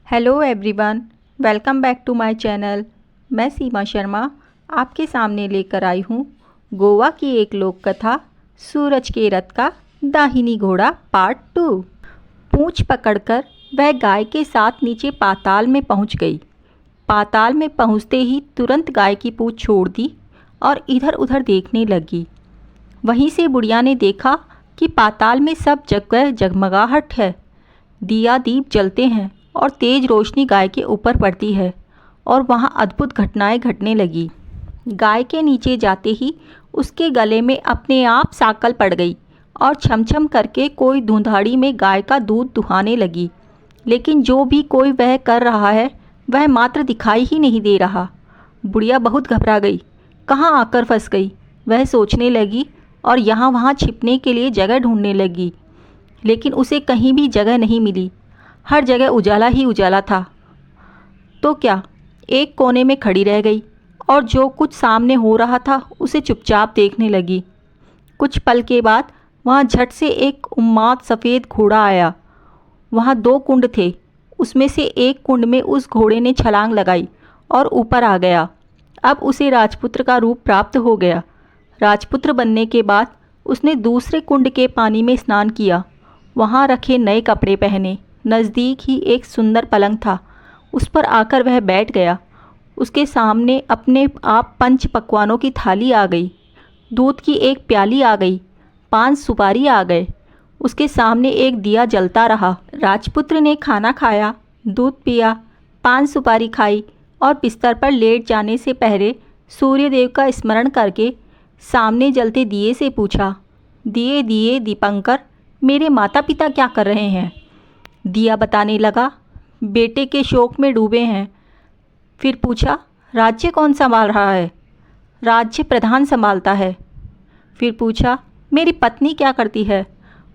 Hello everyone, welcome back to my channel. मैं सीमा शर्मा आपके सामने लेकर आई हूँ गोवा की एक लोक कथा सूरज के रथ का दाहिनी घोड़ा पार्ट 2। पूंछ पकड़कर वह गाय के साथ नीचे पाताल में पहुँच गई। पाताल में पहुँचते ही तुरंत गाय की पूंछ छोड़ दी और इधर उधर देखने लगी। वहीं से बुढ़िया ने देखा कि पाताल में सब जगह जगमगाहट है, दिया दीप जलते हैं और तेज रोशनी गाय के ऊपर पड़ती है और वहाँ अद्भुत घटनाएं घटने लगी। गाय के नीचे जाते ही उसके गले में अपने आप साकल पड़ गई और छमछम करके कोई धुंधाड़ी में गाय का दूध दुहाने लगी। लेकिन जो भी कोई वह कर रहा है वह मात्र दिखाई ही नहीं दे रहा। बुढ़िया बहुत घबरा गई, कहाँ आकर फंस गई वह सोचने लगी और यहाँ वहाँ छिपने के लिए जगह ढूंढने लगी। लेकिन उसे कहीं भी जगह नहीं मिली, हर जगह उजाला ही उजाला था। तो क्या, एक कोने में खड़ी रह गई और जो कुछ सामने हो रहा था उसे चुपचाप देखने लगी। कुछ पल के बाद वहाँ झट से एक उन्माद सफ़ेद घोड़ा आया। वहाँ 2 कुंड थे, उसमें से एक कुंड में उस घोड़े ने छलांग लगाई और ऊपर आ गया। अब उसे राजपुत्र का रूप प्राप्त हो गया। राजपुत्र बनने के बाद उसने दूसरे कुंड के पानी में स्नान किया, वहाँ रखे नए कपड़े पहने। नज़दीक ही एक सुंदर पलंग था, उस पर आकर वह बैठ गया। उसके सामने अपने आप 5 पकवानों की थाली आ गई, दूध की एक प्याली आ गई, 5 सुपारी आ गए। उसके सामने एक दिया जलता रहा। राजपुत्र ने खाना खाया, दूध पिया, 5 सुपारी खाई और बिस्तर पर लेट जाने से पहले सूर्यदेव का स्मरण करके सामने जलते दिए से पूछा, दिए दिए दीपंकर, मेरे माता पिता क्या कर रहे हैं? दिया बताने लगा, बेटे के शोक में डूबे हैं। फिर पूछा, राज्य कौन संभाल रहा है? राज्य प्रधान संभालता है। फिर पूछा, मेरी पत्नी क्या करती है?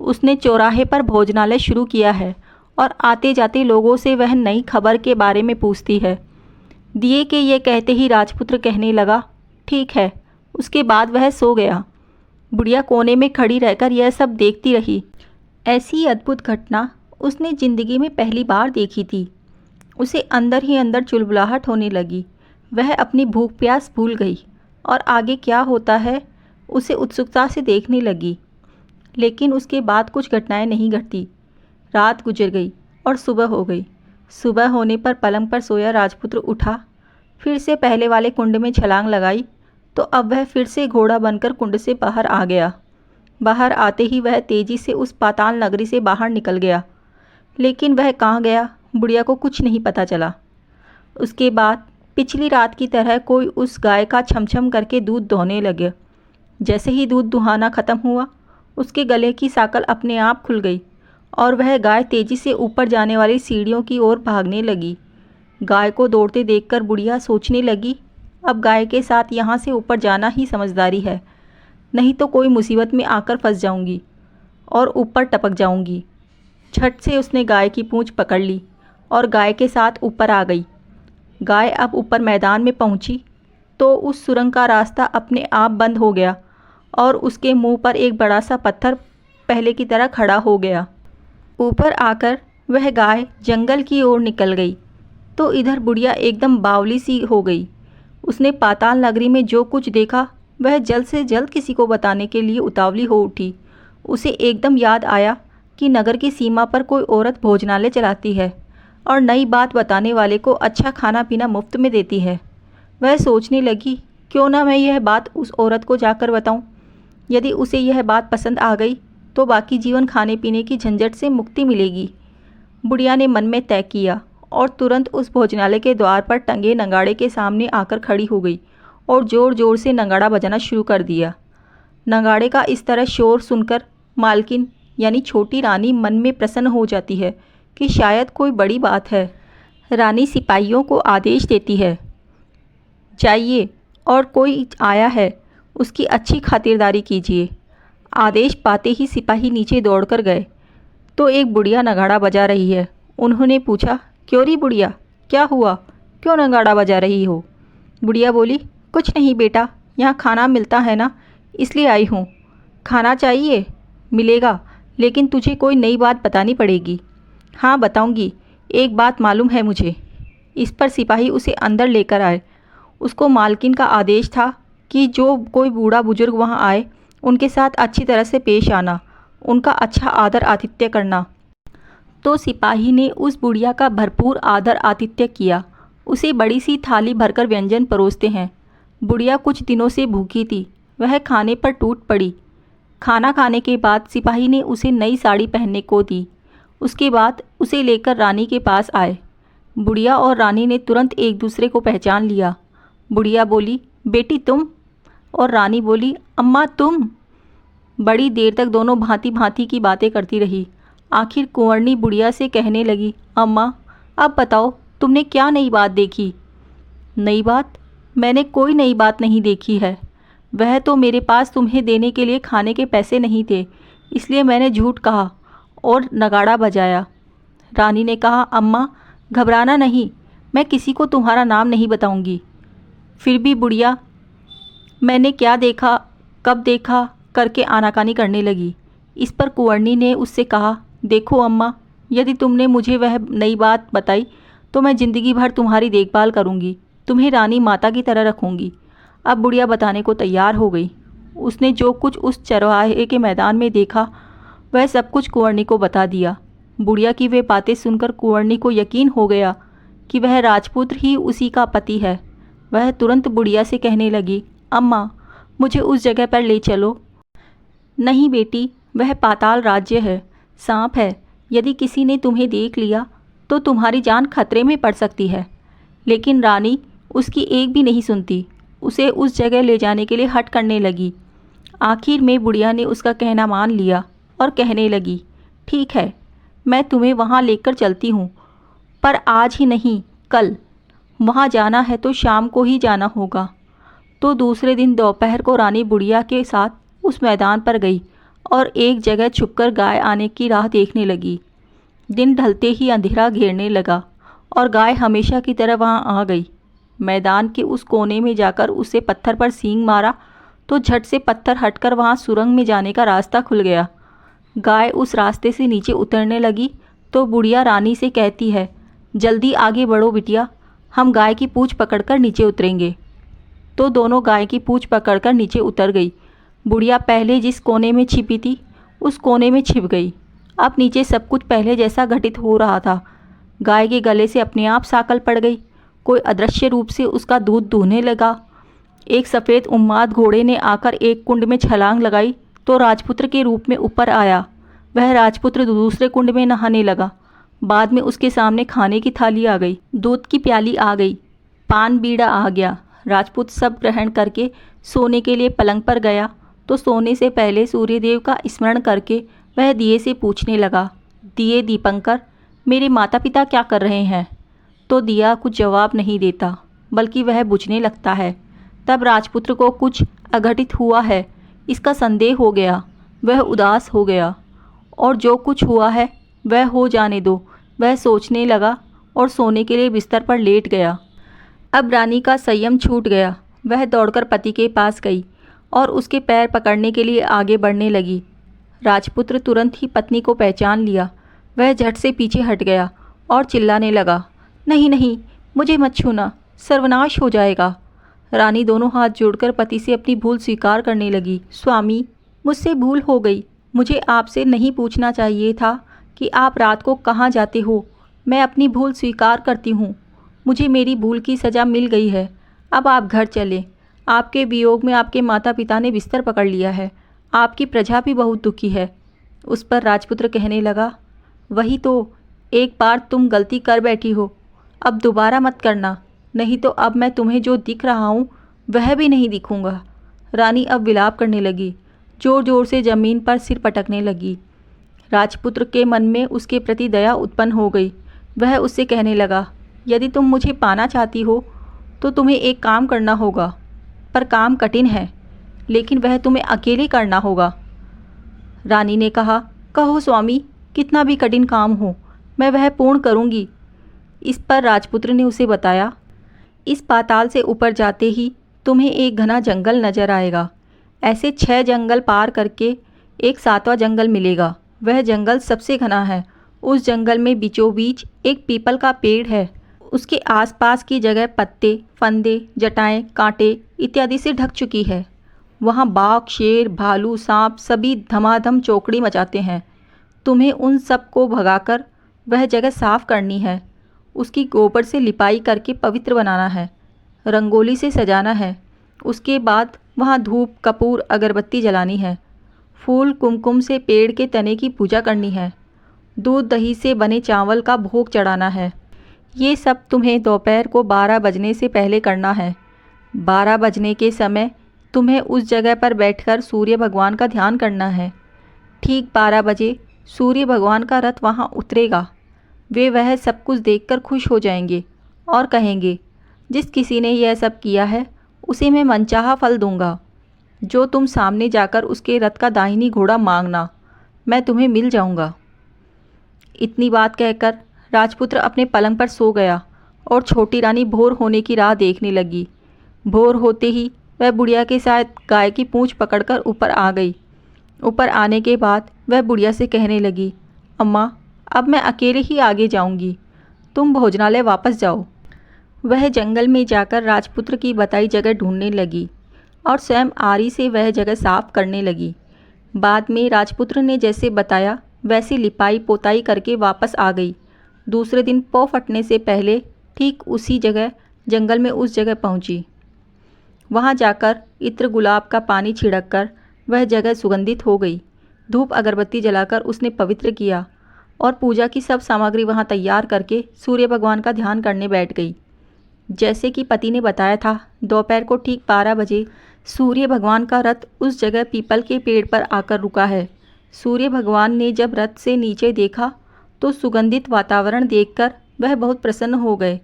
उसने चौराहे पर भोजनालय शुरू किया है और आते जाते लोगों से वह नई खबर के बारे में पूछती है। दिए के ये कहते ही राजपुत्र कहने लगा, ठीक है। उसके बाद वह सो गया। बुढ़िया कोने में खड़ी रहकर यह सब देखती रही। ऐसी अद्भुत घटना उसने ज़िंदगी में पहली बार देखी थी। उसे अंदर ही अंदर चुलबुलाहट होने लगी। वह अपनी भूख प्यास भूल गई और आगे क्या होता है उसे उत्सुकता से देखने लगी। लेकिन उसके बाद कुछ घटनाएं नहीं घटती। रात गुजर गई और सुबह हो गई। सुबह होने पर पलंग पर सोया राजपुत्र उठा, फिर से पहले वाले कुंड में छलांग लगाई तो अब वह फिर से घोड़ा बनकर कुंड से बाहर आ गया। बाहर आते ही वह तेज़ी से उस पाताल नगरी से बाहर निकल गया। लेकिन वह कहाँ गया, बुढ़िया को कुछ नहीं पता चला। उसके बाद पिछली रात की तरह कोई उस गाय का छमछम करके दूध दोहने लगे। जैसे ही दूध दुहाना ख़त्म हुआ, उसके गले की साकल अपने आप खुल गई और वह गाय तेज़ी से ऊपर जाने वाली सीढ़ियों की ओर भागने लगी। गाय को दौड़ते देखकर बुढ़िया सोचने लगी, अब गाय के साथ यहाँ से ऊपर जाना ही समझदारी है, नहीं तो कोई मुसीबत में आकर फंस जाऊंगी और ऊपर टपक जाऊंगी। झट से उसने गाय की पूंछ पकड़ ली और गाय के साथ ऊपर आ गई। गाय अब ऊपर मैदान में पहुंची तो उस सुरंग का रास्ता अपने आप बंद हो गया और उसके मुंह पर एक बड़ा सा पत्थर पहले की तरह खड़ा हो गया। ऊपर आकर वह गाय जंगल की ओर निकल गई तो इधर बुढ़िया एकदम बावली सी हो गई। उसने पाताल नगरी में जो कुछ देखा वह जल्द से जल्द किसी को बताने के लिए उतावली हो उठी। उसे एकदम याद आया कि नगर की सीमा पर कोई औरत भोजनालय चलाती है और नई बात बताने वाले को अच्छा खाना पीना मुफ्त में देती है। वह सोचने लगी, क्यों ना मैं यह बात उस औरत को जाकर बताऊं। यदि उसे यह बात पसंद आ गई तो बाकी जीवन खाने पीने की झंझट से मुक्ति मिलेगी। बुढ़िया ने मन में तय किया और तुरंत उस भोजनालय के द्वार पर टंगे नगाड़े के सामने आकर खड़ी हो गई और ज़ोर ज़ोर से नगाड़ा बजाना शुरू कर दिया। नगाड़े का इस तरह शोर सुनकर मालकिन यानी छोटी रानी मन में प्रसन्न हो जाती है कि शायद कोई बड़ी बात है। रानी सिपाहियों को आदेश देती है, जाइए और कोई आया है उसकी अच्छी खातिरदारी कीजिए। आदेश पाते ही सिपाही नीचे दौड़कर गए तो एक बुढ़िया नगाड़ा बजा रही है। उन्होंने पूछा, क्यों री बुढ़िया, क्या हुआ, क्यों नगाड़ा बजा रही हो? बुढ़िया बोली, कुछ नहीं बेटा, यहाँ खाना मिलता है ना, इसलिए आई हूँ। खाना चाहिए? मिलेगा, लेकिन तुझे कोई नई बात बतानी पड़ेगी। हाँ बताऊँगी, एक बात मालूम है मुझे। इस पर सिपाही उसे अंदर लेकर आए। उसको मालकिन का आदेश था कि जो कोई बूढ़ा बुजुर्ग वहाँ आए उनके साथ अच्छी तरह से पेश आना, उनका अच्छा आदर आतिथ्य करना। तो सिपाही ने उस बुढ़िया का भरपूर आदर आतिथ्य किया। उसे बड़ी सी थाली भरकर व्यंजन परोसते हैं। बुढ़िया कुछ दिनों से भूखी थी, वह खाने पर टूट पड़ी। खाना खाने के बाद सिपाही ने उसे नई साड़ी पहनने को दी। उसके बाद उसे लेकर रानी के पास आए। बुढ़िया और रानी ने तुरंत एक दूसरे को पहचान लिया। बुढ़िया बोली, बेटी तुम? और रानी बोली, अम्मा तुम? बड़ी देर तक दोनों भांति भांति की बातें करती रही। आखिर कुंवरनी बुढ़िया से कहने लगी, अम्मा अब बताओ तुमने क्या नई बात देखी? नई बात? मैंने कोई नई बात नहीं देखी है। वह तो मेरे पास तुम्हें देने के लिए खाने के पैसे नहीं थे, इसलिए मैंने झूठ कहा और नगाड़ा बजाया। रानी ने कहा, अम्मा घबराना नहीं, मैं किसी को तुम्हारा नाम नहीं बताऊंगी। फिर भी बुढ़िया मैंने क्या देखा, कब देखा करके आनाकानी करने लगी। इस पर कुंवरनी ने उससे कहा, देखो अम्मा, यदि तुमने मुझे वह नई बात बताई तो मैं ज़िंदगी भर तुम्हारी देखभाल करूंगी, तुम्हें रानी माता की तरह रखूंगी। अब बुढ़िया बताने को तैयार हो गई। उसने जो कुछ उस चरवाहे के मैदान में देखा वह सब कुछ कुंवरनी को बता दिया। बुढ़िया की वे बातें सुनकर कुंवरनी को यकीन हो गया कि वह राजपुत्र ही उसी का पति है। वह तुरंत बुढ़िया से कहने लगी, अम्मा मुझे उस जगह पर ले चलो। नहीं बेटी, वह पाताल राज्य है, सांप है। यदि किसी ने तुम्हें देख लिया तो तुम्हारी जान खतरे में पड़ सकती है। लेकिन रानी उसकी एक भी नहीं सुनती, उसे उस जगह ले जाने के लिए हठ करने लगी। आखिर में बुढ़िया ने उसका कहना मान लिया और कहने लगी, ठीक है, मैं तुम्हें वहाँ लेकर चलती हूँ, पर आज ही नहीं, कल। वहाँ जाना है तो शाम को ही जाना होगा। तो दूसरे दिन दोपहर को रानी बुढ़िया के साथ उस मैदान पर गई और एक जगह छुपकर गाय आने की राह देखने लगी। दिन ढलते ही अंधेरा घेरने लगा और गाय हमेशा की तरह वहाँ आ गई। मैदान के उस कोने में जाकर उसे पत्थर पर सींग मारा तो झट से पत्थर हटकर वहाँ सुरंग में जाने का रास्ता खुल गया। गाय उस रास्ते से नीचे उतरने लगी तो बुढ़िया रानी से कहती है, जल्दी आगे बढ़ो बिटिया, हम गाय की पूँछ पकड़कर नीचे उतरेंगे। तो दोनों गाय की पूँछ पकड़कर नीचे उतर गई। बुढ़िया पहले जिस कोने में छिपी थी उस कोने में छिप गई। अब नीचे सब कुछ पहले जैसा घटित हो रहा था। गाय के गले से अपने आप साकल पड़ गई। कोई अदृश्य रूप से उसका दूध दूहने लगा। एक सफ़ेद उन्माद घोड़े ने आकर एक कुंड में छलांग लगाई तो राजपुत्र के रूप में ऊपर आया। वह राजपुत्र दूसरे कुंड में नहाने लगा। बाद में उसके सामने खाने की थाली आ गई, दूध की प्याली आ गई, पान बीड़ा आ गया। राजपूत सब ग्रहण करके सोने के लिए पलंग पर गया तो सोने से पहले सूर्यदेव का स्मरण करके वह दिए से पूछने लगा, दिए दीपंकर, मेरे माता पिता क्या कर रहे हैं? तो दिया कुछ जवाब नहीं देता, बल्कि वह बुझने लगता है। तब राजपुत्र को कुछ अघटित हुआ है इसका संदेह हो गया। वह उदास हो गया और जो कुछ हुआ है वह हो जाने दो, वह सोचने लगा और सोने के लिए बिस्तर पर लेट गया। अब रानी का संयम छूट गया। वह दौड़कर पति के पास गई और उसके पैर पकड़ने के लिए आगे बढ़ने लगी। राजपुत्र तुरंत ही पत्नी को पहचान लिया। वह झट से पीछे हट गया और चिल्लाने लगा, नहीं नहीं, मुझे मत छूना, सर्वनाश हो जाएगा। रानी दोनों हाथ जोड़कर पति से अपनी भूल स्वीकार करने लगी। स्वामी, मुझसे भूल हो गई। मुझे आपसे नहीं पूछना चाहिए था कि आप रात को कहाँ जाते हो। मैं अपनी भूल स्वीकार करती हूँ। मुझे मेरी भूल की सज़ा मिल गई है। अब आप घर चलें। आपके वियोग में आपके माता पिता ने बिस्तर पकड़ लिया है। आपकी प्रजा भी बहुत दुखी है। उस पर राजपुत्र कहने लगा, वही तो, एक बार तुम गलती कर बैठी हो, अब दोबारा मत करना, नहीं तो अब मैं तुम्हें जो दिख रहा हूँ वह भी नहीं दिखूँगा। रानी अब विलाप करने लगी, ज़ोर ज़ोर से ज़मीन पर सिर पटकने लगी। राजपुत्र के मन में उसके प्रति दया उत्पन्न हो गई। वह उससे कहने लगा, यदि तुम मुझे पाना चाहती हो तो तुम्हें एक काम करना होगा, पर काम कठिन है, लेकिन वह तुम्हें अकेले करना होगा। रानी ने कहा, कहो स्वामी, कितना भी कठिन काम हो मैं वह पूर्ण करूँगी। इस पर राजपुत्र ने उसे बताया, इस पाताल से ऊपर जाते ही तुम्हें एक घना जंगल नजर आएगा। ऐसे 6 जंगल पार करके एक 7वां जंगल मिलेगा। वह जंगल सबसे घना है। उस जंगल में बीचों बीच एक पीपल का पेड़ है। उसके आसपास की जगह पत्ते, फंदे, जटाएं, कांटे इत्यादि से ढक चुकी है। वहाँ बाघ, शेर, भालू, सांप सभी धमाधम चौकड़ी मचाते हैं। तुम्हें उन सब को भगाकर वह जगह साफ करनी है। उसकी गोबर से लिपाई करके पवित्र बनाना है, रंगोली से सजाना है। उसके बाद वहाँ धूप, कपूर, अगरबत्ती जलानी है। फूल कुमकुम से पेड़ के तने की पूजा करनी है। दूध दही से बने चावल का भोग चढ़ाना है। ये सब तुम्हें दोपहर को 12 बजने से पहले करना है। 12 बजने के समय तुम्हें उस जगह पर बैठकर सूर्य भगवान का ध्यान करना है। ठीक 12 बजे सूर्य भगवान का रथ वहाँ उतरेगा। वे वह सब कुछ देखकर खुश हो जाएंगे और कहेंगे, जिस किसी ने यह सब किया है उसे मैं मनचाहा फल दूंगा। जो तुम सामने जाकर उसके रथ का दाहिनी घोड़ा मांगना, मैं तुम्हें मिल जाऊंगा। इतनी बात कहकर राजपुत्र अपने पलंग पर सो गया और छोटी रानी भोर होने की राह देखने लगी। भोर होते ही वह बुढ़िया के साथ गाय की पूंछ पकड़कर ऊपर आ गई। ऊपर आने के बाद वह बुढ़िया से कहने लगी, अम्मा, अब मैं अकेले ही आगे जाऊंगी, तुम भोजनालय वापस जाओ। वह जंगल में जाकर राजपुत्र की बताई जगह ढूंढने लगी और स्वयं आरी से वह जगह साफ करने लगी। बाद में राजपुत्र ने जैसे बताया वैसे लिपाई पोताई करके वापस आ गई। दूसरे दिन पौ फटने से पहले ठीक उसी जगह जंगल में उस जगह पहुंची। वहां जाकर इत्र गुलाब का पानी छिड़क कर वह जगह सुगंधित हो गई। धूप अगरबत्ती जलाकर उसने पवित्र किया और पूजा की सब सामग्री वहां तैयार करके सूर्य भगवान का ध्यान करने बैठ गई। जैसे कि पति ने बताया था, दोपहर को ठीक 12 बजे सूर्य भगवान का रथ उस जगह पीपल के पेड़ पर आकर रुका है। सूर्य भगवान ने जब रथ से नीचे देखा तो सुगंधित वातावरण देखकर वह बहुत प्रसन्न हो गए।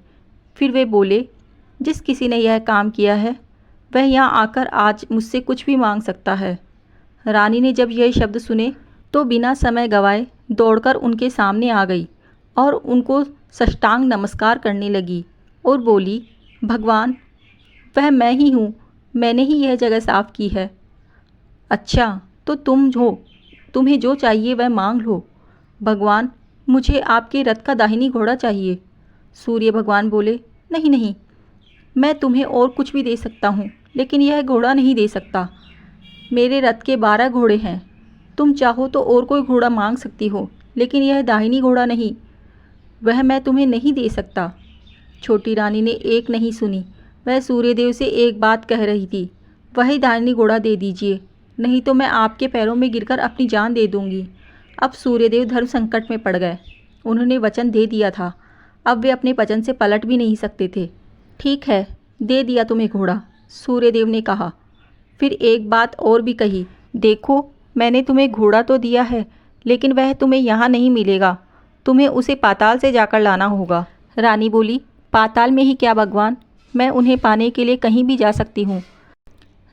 फिर वे बोले, जिस किसी ने यह काम किया है वह यहाँ आकर आज मुझसे कुछ भी मांग सकता है। रानी ने जब यह शब्द सुने तो बिना समय गवाए दौड़कर उनके सामने आ गई और उनको साष्टांग नमस्कार करने लगी और बोली, भगवान, वह मैं ही हूँ, मैंने ही यह जगह साफ की है। अच्छा, तो तुम्हें जो चाहिए वह मांग लो। भगवान, मुझे आपके रथ का दाहिनी घोड़ा चाहिए। सूर्य भगवान बोले, नहीं नहीं, मैं तुम्हें और कुछ भी दे सकता हूँ, लेकिन यह घोड़ा नहीं दे सकता। मेरे रथ के 12 घोड़े हैं, तुम चाहो तो और कोई घोड़ा मांग सकती हो, लेकिन यह दाहिनी घोड़ा नहीं, वह मैं तुम्हें नहीं दे सकता। छोटी रानी ने एक नहीं सुनी। वह सूर्यदेव से एक बात कह रही थी, वही दाहिनी घोड़ा दे दीजिए, नहीं तो मैं आपके पैरों में गिरकर अपनी जान दे दूंगी। अब सूर्यदेव धर्म संकट में पड़ गए। उन्होंने वचन दे दिया था, अब वे अपने वचन से पलट भी नहीं सकते थे। ठीक है, दे दिया तुम्हें घोड़ा, सूर्यदेव ने कहा। फिर एक बात और भी कही, देखो, मैंने तुम्हें घोड़ा तो दिया है, लेकिन वह तुम्हें यहाँ नहीं मिलेगा, तुम्हें उसे पाताल से जाकर लाना होगा। रानी बोली, पाताल में ही क्या भगवान, मैं उन्हें पाने के लिए कहीं भी जा सकती हूँ।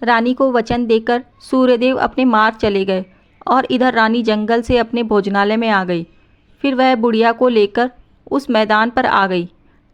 रानी को वचन देकर सूर्यदेव अपने मार्ग चले गए और इधर रानी जंगल से अपने भोजनालय में आ गई। फिर वह बुढ़िया को लेकर उस मैदान पर आ गई।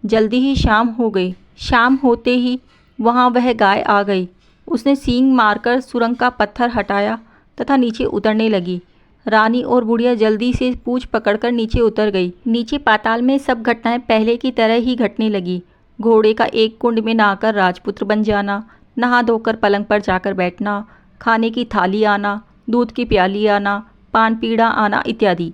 जल्दी ही शाम हो गई। शाम होते ही वहाँ वह गाय आ गई। उसने सींग मारकर सुरंग का पत्थर हटाया तथा नीचे उतरने लगी। रानी और बुढ़िया जल्दी से पूंछ पकड़कर नीचे उतर गई। नीचे पाताल में सब घटनाएं पहले की तरह ही घटने लगी। घोड़े का एक कुंड में नहाकर राजपुत्र बन जाना, नहा धोकर पलंग पर जाकर बैठना, खाने की थाली आना, दूध की प्याली आना, पान पीड़ा आना इत्यादि।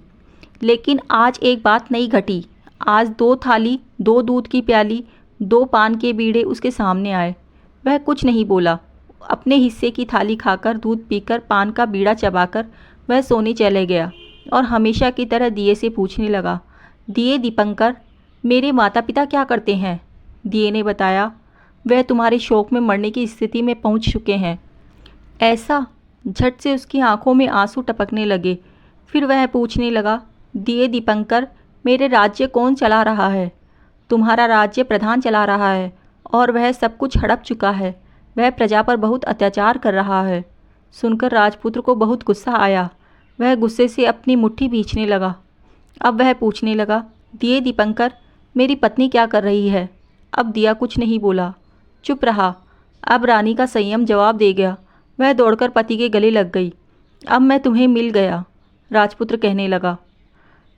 लेकिन आज एक बात नहीं घटी। आज 2 थाली, 2 दूध की प्याली, 2 पान के बीड़े उसके सामने आए। वह कुछ नहीं बोला। अपने हिस्से की थाली खाकर, दूध पीकर, पान का बीड़ा चबाकर वह सोने चले गया और हमेशा की तरह दिए से पूछने लगा, दिए दीपंकर, मेरे माता पिता क्या करते हैं? दिए ने बताया, वह तुम्हारे शोक में मरने की स्थिति में पहुंच चुके हैं। ऐसा? झट से उसकी आंखों में आंसू टपकने लगे। फिर वह पूछने लगा, दिए दीपंकर, मेरे राज्य कौन चला रहा है? तुम्हारा राज्य प्रधान चला रहा है और वह सब कुछ हड़प चुका है। वह प्रजा पर बहुत अत्याचार कर रहा है। सुनकर राजपुत्र को बहुत गुस्सा आया। वह गुस्से से अपनी मुट्ठी भींचने लगा। अब वह पूछने लगा, दिए दीपंकर, मेरी पत्नी क्या कर रही है? अब दिया कुछ नहीं बोला, चुप रहा। अब रानी का संयम जवाब दे गया। वह दौड़कर पति के गले लग गई। अब मैं तुम्हें मिल गया, राजपुत्र कहने लगा।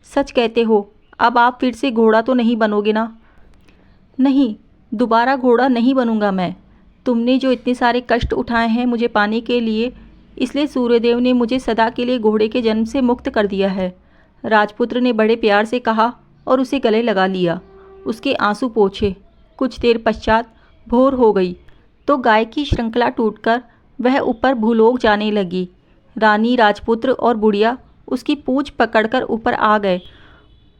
सच कहते हो, अब आप फिर से घोड़ा तो नहीं बनोगे ना? नहीं, दोबारा घोड़ा नहीं बनूंगा मैं। तुमने जो इतने सारे कष्ट उठाए हैं मुझे पाने के लिए, इसलिए सूर्यदेव ने मुझे सदा के लिए घोड़े के जन्म से मुक्त कर दिया है। राजपुत्र ने बड़े प्यार से कहा और उसे गले लगा लिया। उसके आंसू पोंछे। कुछ देर पश्चात भोर हो गई तो गाय की श्रृंखला टूटकर वह ऊपर भूलोक जाने लगी। रानी, राजपुत्र और बुढ़िया उसकी पूंछ पकड़कर ऊपर आ गए।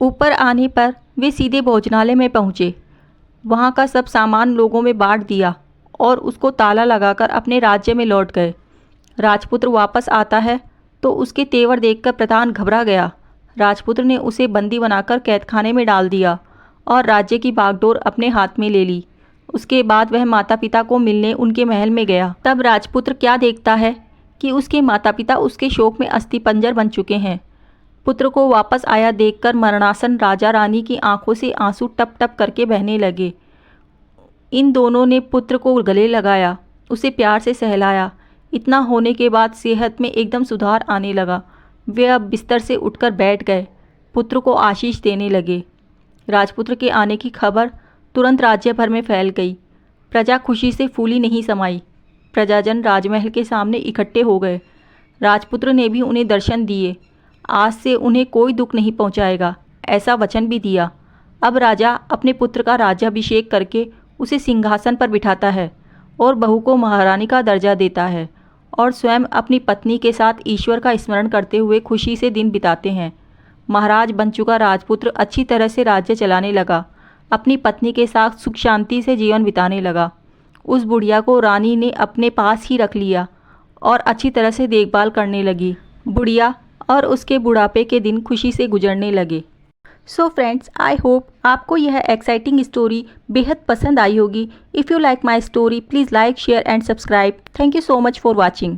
ऊपर आने पर वे सीधे भोजनालय में पहुँचे। वहाँ का सब सामान लोगों में बांट दिया और उसको ताला लगाकर अपने राज्य में लौट गए। राजपुत्र वापस आता है तो उसके तेवर देखकर प्रधान घबरा गया। राजपुत्र ने उसे बंदी बनाकर कैदखाने में डाल दिया और राज्य की बागडोर अपने हाथ में ले ली। उसके बाद वह माता पिता को मिलने उनके महल में गया। तब राजपुत्र क्या देखता है कि उसके माता पिता उसके शोक में अस्थिपंजर बन चुके हैं। पुत्र को वापस आया देखकर मरणासन राजा रानी की आंखों से आंसू टप टप करके बहने लगे। इन दोनों ने पुत्र को गले लगाया, उसे प्यार से सहलाया। इतना होने के बाद सेहत में एकदम सुधार आने लगा। वे अब बिस्तर से उठकर बैठ गए, पुत्र को आशीष देने लगे। राजपुत्र के आने की खबर तुरंत राज्य भर में फैल गई। प्रजा खुशी से फूली नहीं समाई। प्रजाजन राजमहल के सामने इकट्ठे हो गए। राजपुत्र ने भी उन्हें दर्शन दिए। आज से उन्हें कोई दुख नहीं पहुंचाएगा, ऐसा वचन भी दिया। अब राजा अपने पुत्र का राज्याभिषेक करके उसे सिंहासन पर बिठाता है और बहू को महारानी का दर्जा देता है और स्वयं अपनी पत्नी के साथ ईश्वर का स्मरण करते हुए खुशी से दिन बिताते हैं। महाराज बन चुका राजपुत्र अच्छी तरह से राज्य चलाने लगा। अपनी पत्नी के साथ सुख शांति से जीवन बिताने लगा। उस बुढ़िया को रानी ने अपने पास ही रख लिया और अच्छी तरह से देखभाल करने लगी। बुढ़िया और उसके बुढ़ापे के दिन खुशी से गुजरने लगे। सो फ्रेंड्स, आई होप आपको यह एक्साइटिंग स्टोरी बेहद पसंद आई होगी। If you like my story, please like, share and subscribe. Thank you so much for watching.